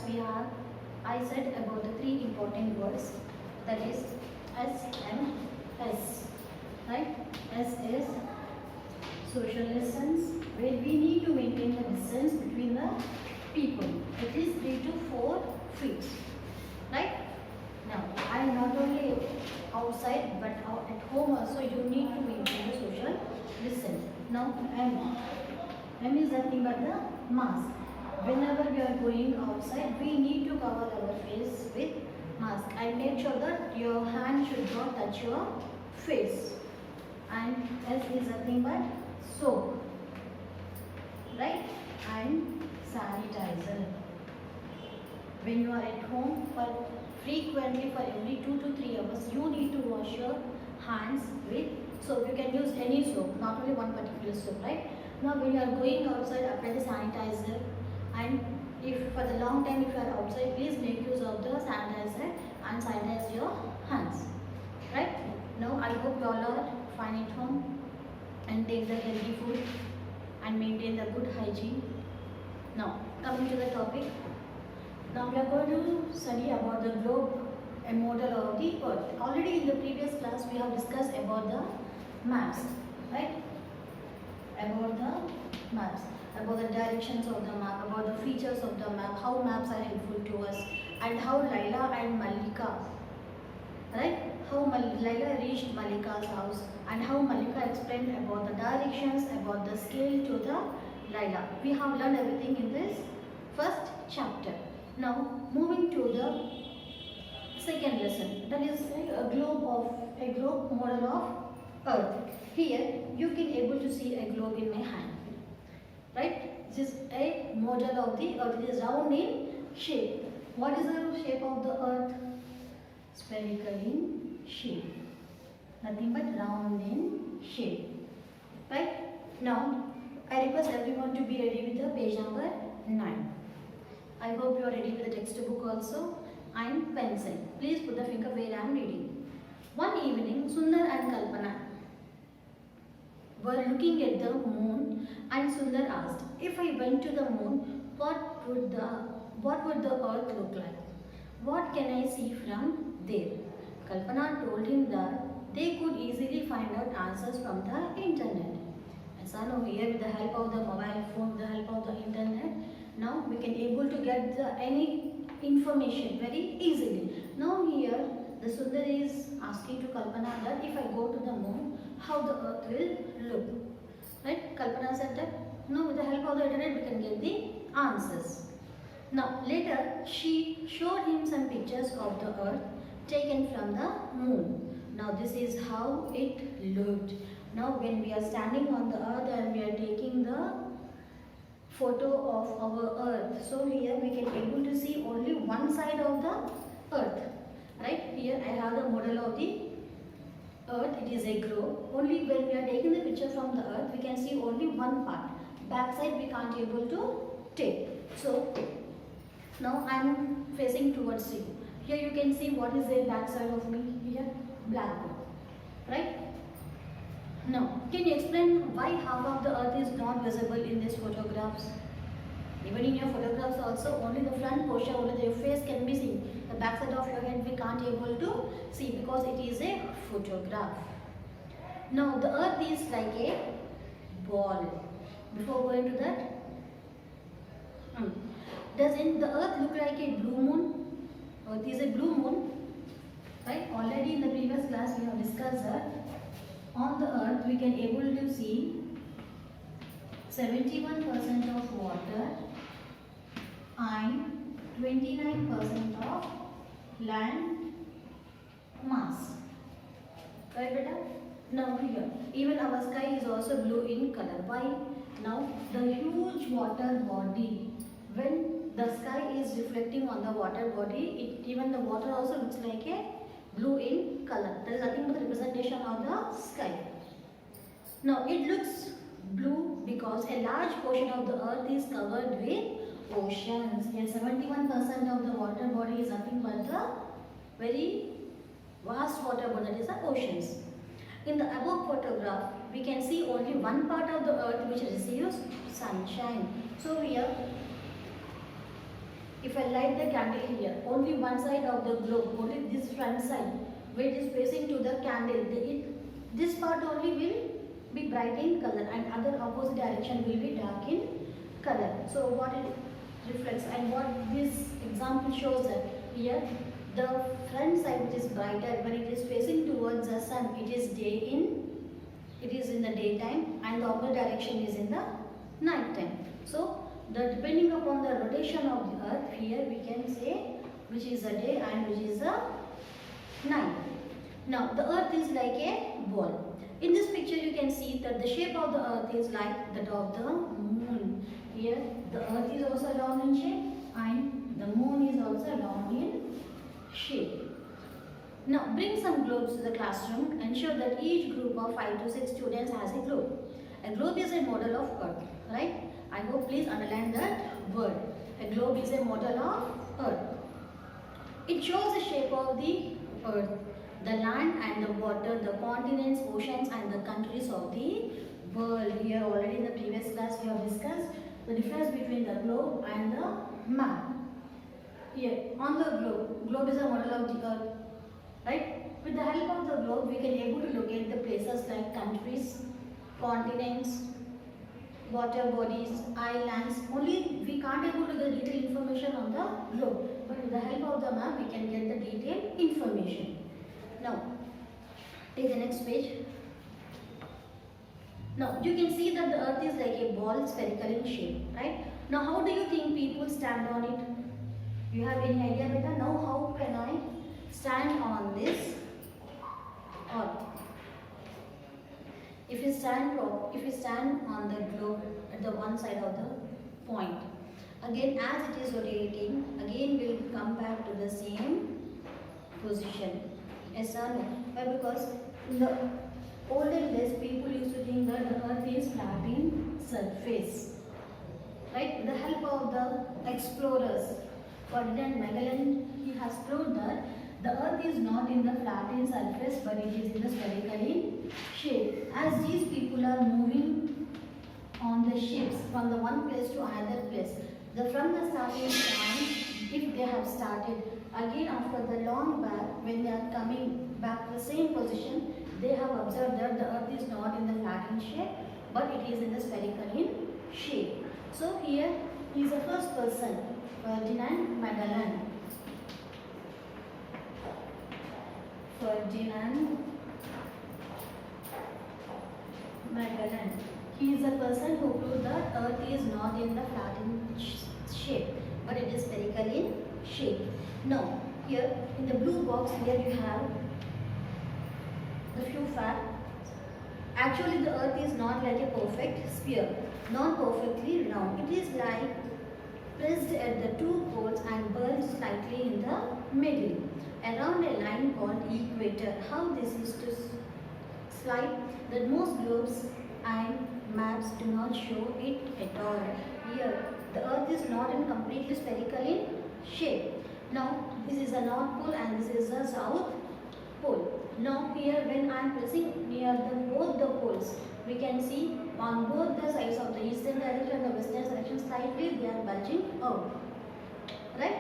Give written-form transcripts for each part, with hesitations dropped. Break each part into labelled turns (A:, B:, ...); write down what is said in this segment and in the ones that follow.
A: class I said about the three important words, that is SMS, right? S is social distance, where we need to maintain the distance between the people, at least 3 to 4 feet, right? Now, I am not only outside but at home also you need to maintain the social distance. Now, M is nothing but the mask. Whenever we are going outside, we need to cover our face with mask and make sure that your hand should not touch your face. And S is nothing but soap, right? And sanitizer. When you are at home, frequently for every 2 to 3 hours, you need to wash your hands with soap. You can use any soap, not only one particular soap, right? Now when you are going outside, apply the sanitizer, and if for the long time if you are outside, please make use of the sanitizer and sanitize your hands, right? Now I hope you all are fine at home and take the healthy food and maintain the good hygiene. Now coming to the topic, now we are going to study about the globe, a model of the earth. Already in the previous class we have discussed about the maps, right? About the maps, about the directions of the map, about the features of the map, how maps are helpful to us, and how Laila and Malika, right? How Laila reached Malika's house, and how Malika explained about the directions, about the scale to the Laila. We have learned everything in this first chapter. Now moving to the second lesson, that is a globe model of Earth. Here you can able to see a globe in my hand, right? This is a model of the Earth. It is round in shape. What is the shape of the Earth? Spherical in shape. Nothing but round in shape, right? Now I request everyone to be ready with the page number 9. I hope you are ready with the textbook also and pencil. Please put the finger where I am reading. One evening, Sundar and Kalpana were looking at the moon, and Sundar asked, "If I went to the moon, what would the earth look like? What can I see from there?" Kalpana told him that they could easily find out answers from the internet. As I know, here with the help of the mobile phone, with the help of the internet, now we can able to get any information very easily. Now here the Sundar is asking to Kalpana that if I go to the moon, how the earth will look. Right? Kalpana said that no, with the help of the internet we can get the answers. Now later she showed him some pictures of the earth taken from the moon. Now this is how it looked. Now when we are standing on the earth and we are taking the photo of our earth, so here we can able to see only one side of the earth, right? Here I have the model of the earth. It is a globe. Only when we are taking the picture from the earth, we can see only one part. Back side we can't able to take. So now I am facing towards you. Here you can see what is the back side of me. Here black, right? Now, can you explain why half of the earth is not visible in these photographs? Even in your photographs also, only the front portion, only your face can be seen. The back side of your head we can't able to see because it is a photograph. Now, the earth is like a ball. Before going to that, doesn't the earth look like a blue moon? Earth is a blue moon, right? Already in the previous class we have discussed that. On the earth we can able to see 71% of water and 29% of land mass. Right, beta? Now here, even our sky is also blue in color. Why? Now the huge water body, when the sky is reflecting on the water body, even the water also looks like a blue in color. There is nothing but the representation of the sky. Now it looks blue because a large portion of the earth is covered with oceans. Here 71% of the water body is nothing but the very vast water body, that is the oceans. In the above photograph, we can see only one part of the earth which receives sunshine. So here If I light the candle here, only one side of the globe, only this front side, where it is facing to the candle, this part only will be bright in color and other opposite direction will be dark in color. So what it reflects and what this example shows that here the front side which is brighter when it is facing towards the sun, it is in the daytime and the opposite direction is in the night time. So depending upon the rotation of the earth, here we can say which is a day and which is a night. Now the earth is like a ball. In this picture you can see that the shape of the earth is like that of the moon. Here the earth is also round in shape and the moon is also round in shape. Now bring some globes to the classroom and show that each group of 5 to 6 students has a globe. A globe is a model of earth, right? I hope please underline that word. A globe is a model of earth. It shows the shape of the earth, the land and the water, the continents, oceans and the countries of the world. Here already in the previous class we have discussed the difference between the globe and the map. Here on the globe is a model of the earth, right? With the help of the globe we can able to locate the places like countries, continents, water bodies, islands. Only we can't able to get detailed information on the globe, but with the help of the map we can get the detailed information. Now take the next page. Now you can see that the earth is like a ball, spherical in shape, right? Now how do you think people stand on it? You have any idea better? Now how can I stand on this earth? If you stand on the globe at the one side of the point, again as it is rotating, again will come back to the same position. Yes or no? Why? Because in the olden days people used to think that the earth is flat in surface. Right? With the help of the explorers, Ferdinand Magellan, he has proved that the earth is not in the flattened surface but it is in the spherical in shape. As these people are moving on the ships from the one place to another place, from the starting point, if they have started, again after the long back, when they are coming back to the same position, they have observed that the earth is not in the flattened shape but it is in the spherical in shape. So here is the first person, Ferdinand Magellan. Ferdinand Magellan. He is a person who proved that earth is not in the flattened shape but it is spherical in shape. Now here in the blue box, here you have the few facts. Actually the earth is not like a perfect sphere, not perfectly round. It is like pressed at the two poles and bulged slightly in the middle around a line called equator. How this is to slide that most globes and maps do not show it at all. Here the earth is not in completely spherical in shape. Now this is the north pole and this is the south pole. Now here when I am pressing near both the poles, we can see on both the sides of the eastern direction and the western direction slightly they are bulging out, right?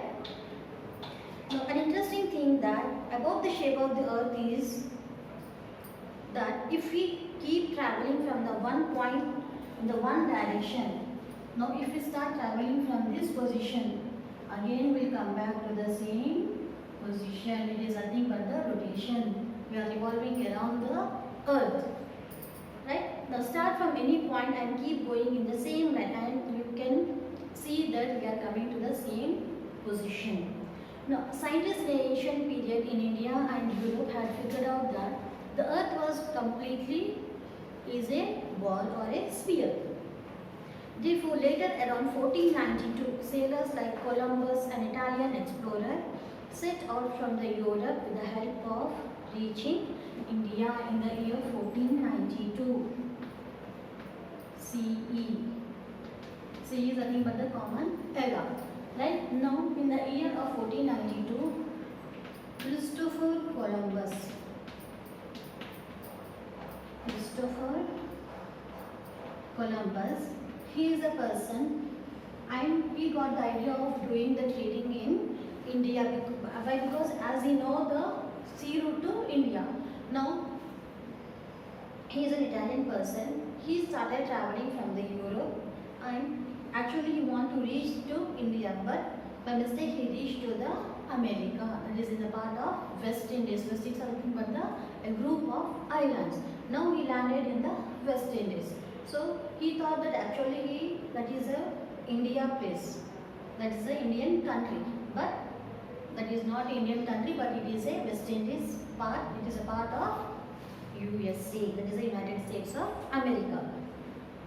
A: Now an interesting thing that about the shape of the earth is that if we keep traveling from the one point in the one direction, now if we start traveling from this position, again we will come back to the same position. It is nothing but the rotation. We are revolving around the earth, right? Now start from any point and keep going in the same line and you can see that we are coming to the same position. Now scientists in the ancient period in India and Europe had figured out that the earth was completely is a ball or a sphere. Therefore later around 1492, sailors like Columbus, an Italian explorer, set out from the Europe with the help of reaching India in the year 1492 CE. CE is nothing but the common era. Right now in the year of 1492, Christopher Columbus, he is a person and he got the idea of doing the trading in India. Why? Because as he know the sea route to India. Now he is an Italian person. He started traveling from the Europe, and actually he want to reach to India, but by mistake he reached to the America. That is in the part of West Indies. West Indies are nothing but a group of islands. Now he landed in the West Indies. So he thought that actually that is a India place. That is the Indian country. But that is not Indian country, but it is a West Indies part. It is a part of USA. That is the United States of America.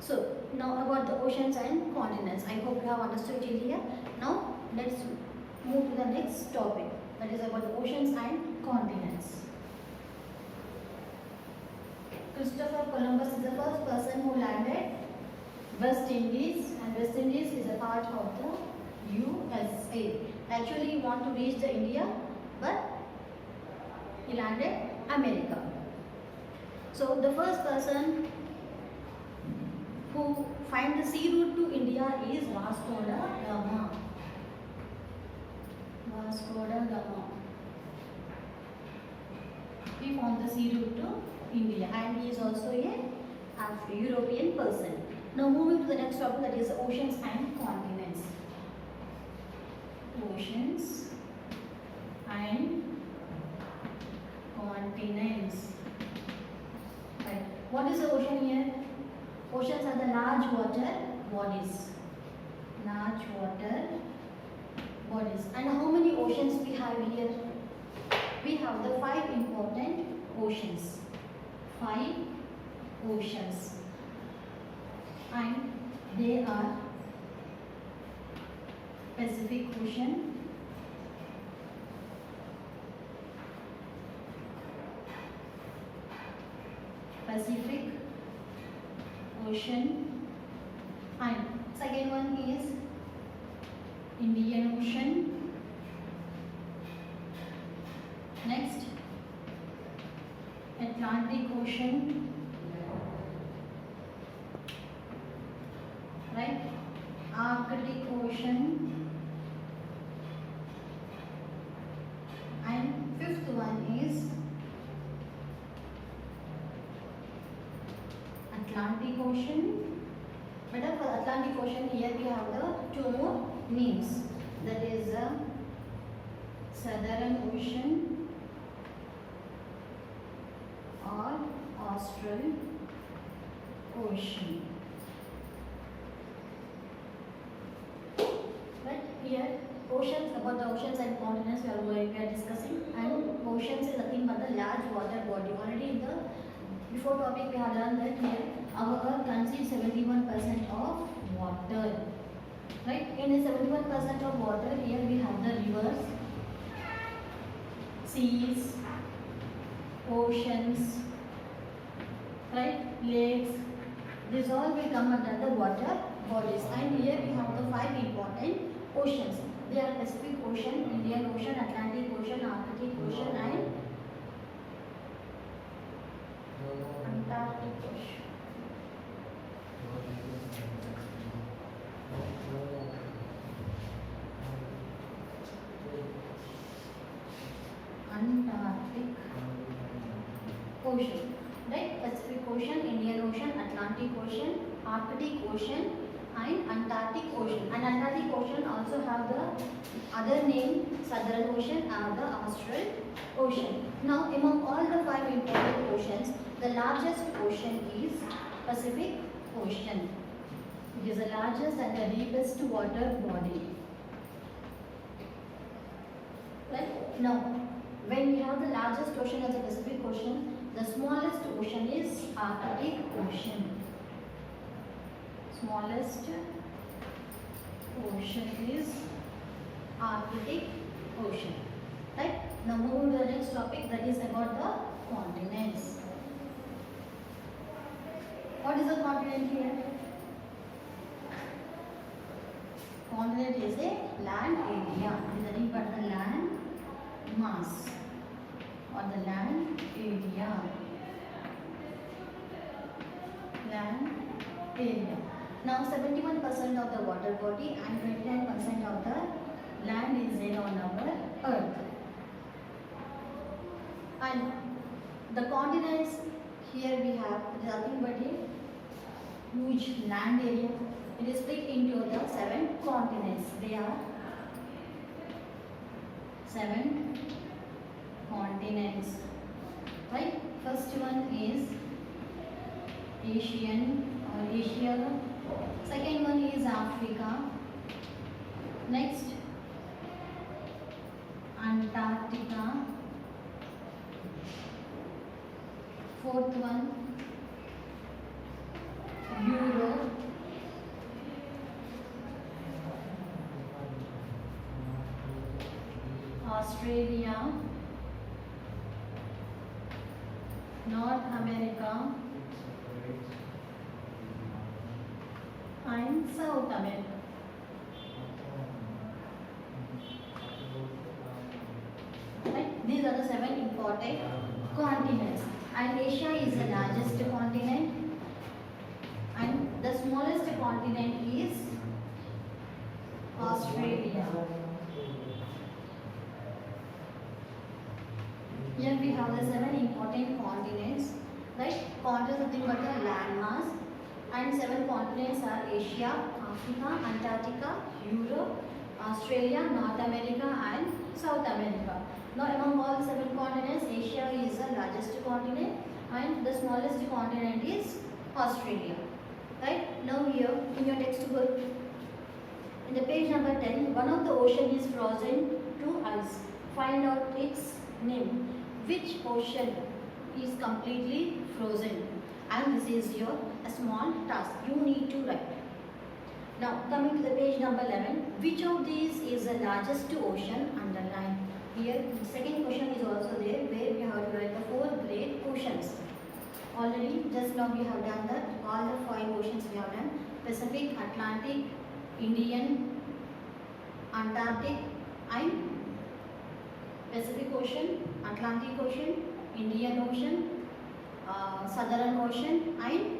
A: So now about the oceans and continents. I hope you have understood till here. Now let's move to the next topic. That is about the oceans and continents. Christopher Columbus is the first person who landed West Indies, and West Indies is a part of the USA. Actually, he want to reach the India, but he landed America. So the first person who find the sea route to India is Vasco da Gama. Vasco da Gama. He found the sea route to India, and he is also a European person. Now moving to the next topic, that is oceans and continents. Oceans and continents. Right. What is the ocean here? Oceans are the large water bodies. Large water bodies. And how many oceans we have here? We have the 5 important oceans. 5 oceans. And they are Pacific Ocean, Pacific Ocean, and second one is Indian Ocean. Next, Atlantic Ocean, right? Arctic Ocean, and fifth one is Atlantic Ocean. But for Atlantic Ocean, here we have the 2 more names. That is the Southern Ocean or Austral Ocean. But here, oceans, about the oceans and continents we are discussing, and oceans is nothing but the large water body. Already in the before topic we have learned that here our earth contains 71% of water. Right? In the 71% of water, here we have the rivers, seas, oceans, right? Lakes. These all will come under the water bodies. And here we have the 5 important oceans. They are Pacific Ocean, Indian Ocean, Atlantic Ocean, Arctic Ocean, and Antarctic Ocean. Antarctic Ocean, right? Pacific Ocean, Indian Ocean, Atlantic Ocean, Arctic Ocean, and Antarctic Ocean. And Antarctic Ocean also have the other name, Southern Ocean and the Austral Ocean. Now, among all the 5 important oceans, the largest ocean is Pacific Ocean. It is the largest and the deepest water body. Right? Now, when we have the largest ocean as the Pacific Ocean, the smallest ocean is Arctic Ocean. Smallest ocean is Arctic Ocean. Right? Now move to the next topic, that is about the continents. What is a continent here? Continent is a land area. It is nothing but the land mass or the land area. Land area. Now 71% of the water body and 29% of the land is there on our earth. And the continents, here we have nothing but a huge land area. It is split into the 7 continents. They are 7 continents. Right? First one is Asian or Asia. Second one is Africa. Next, Antarctica. Fourth one, Europe. Australia. North America and South America. Right? These are the 7 important continents. And Asia is the largest continent, and the smallest continent is Australia. Here we have the 7 important continents, right? Continents nothing but the landmass, and 7 continents are Asia, Africa, Antarctica, Europe, Australia, North America and South America. Now among all 7 continents, Asia is the largest continent and the smallest continent is Australia. Right? Now here in your textbook, in the page number 10, one of the ocean is frozen to ice. Find out its name. Which ocean is completely frozen? And this is your small task. You need to write. Now coming to the page number 11, which of these is the largest ocean? Underline. Here the second question is also there, where we have to write the 4 great oceans. Already just now we have done that. All the 5 oceans we have done: Pacific, Atlantic, Indian, Antarctic and Pacific Ocean, Atlantic Ocean, Indian Ocean, Southern Ocean and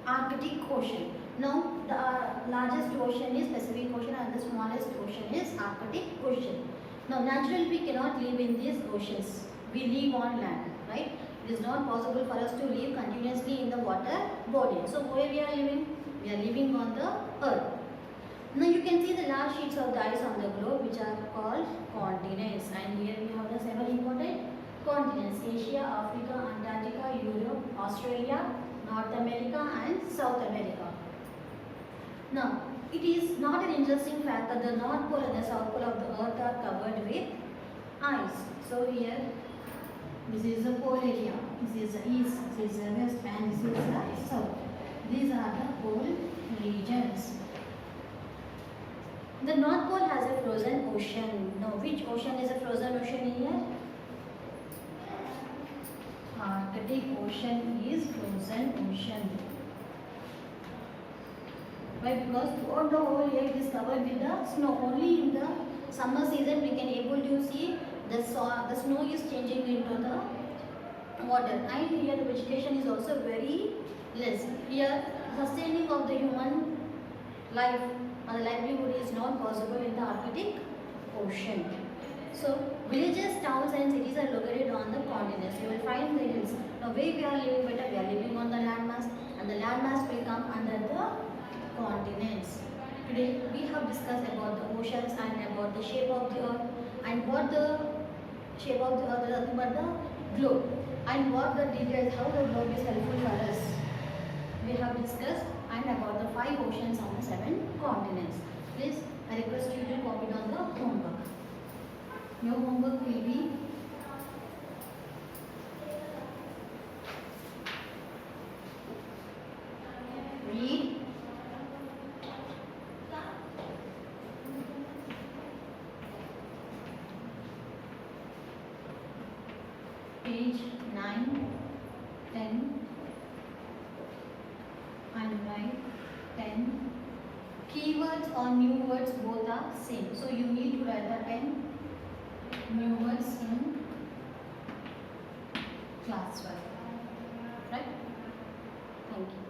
A: Arctic Ocean. Now the largest ocean is Pacific Ocean and the smallest ocean is Arctic Ocean. Now naturally we cannot live in these oceans. We live on land, right? It is not possible for us to live continuously in the water body. So where we are living? We are living on the earth. Now you can see the large sheets of the ice on the globe, which are called continents, and here we have the 7 important continents: Asia, Africa, Antarctica, Europe, Australia, North America and South America. Now it is not an interesting fact that the North Pole and the South Pole of the earth are covered with ice. So here this is the pole area, this is the east, this is the west and this is the south. These are the pole regions. The North Pole has a frozen ocean. Now, which ocean is a frozen ocean here? Arctic Ocean is frozen ocean. Why? Because throughout the whole year it is covered with the snow. Only in the summer season we can able to see the snow is changing into the water, and here the vegetation is also very less. Here sustaining of the human life or the livelihood is not possible in the Arctic Ocean. So villages, towns and cities are located on the continents. You will find the hills. Now where we are living better, we are living on the landmass, and the landmass will come under the continents. Today we have discussed about the oceans and about the shape of the earth, and what the shape of the earth is nothing but the globe, and what the details, how the globe is helpful for us. We have discussed and about the 5 oceans and the 7 continents. Please, I request you to copy down the homework. Your homework will be read, page 9, 10 and write 10. Keywords or new words both are same. So you need to write the 10 new words in class 12. Right? Thank you.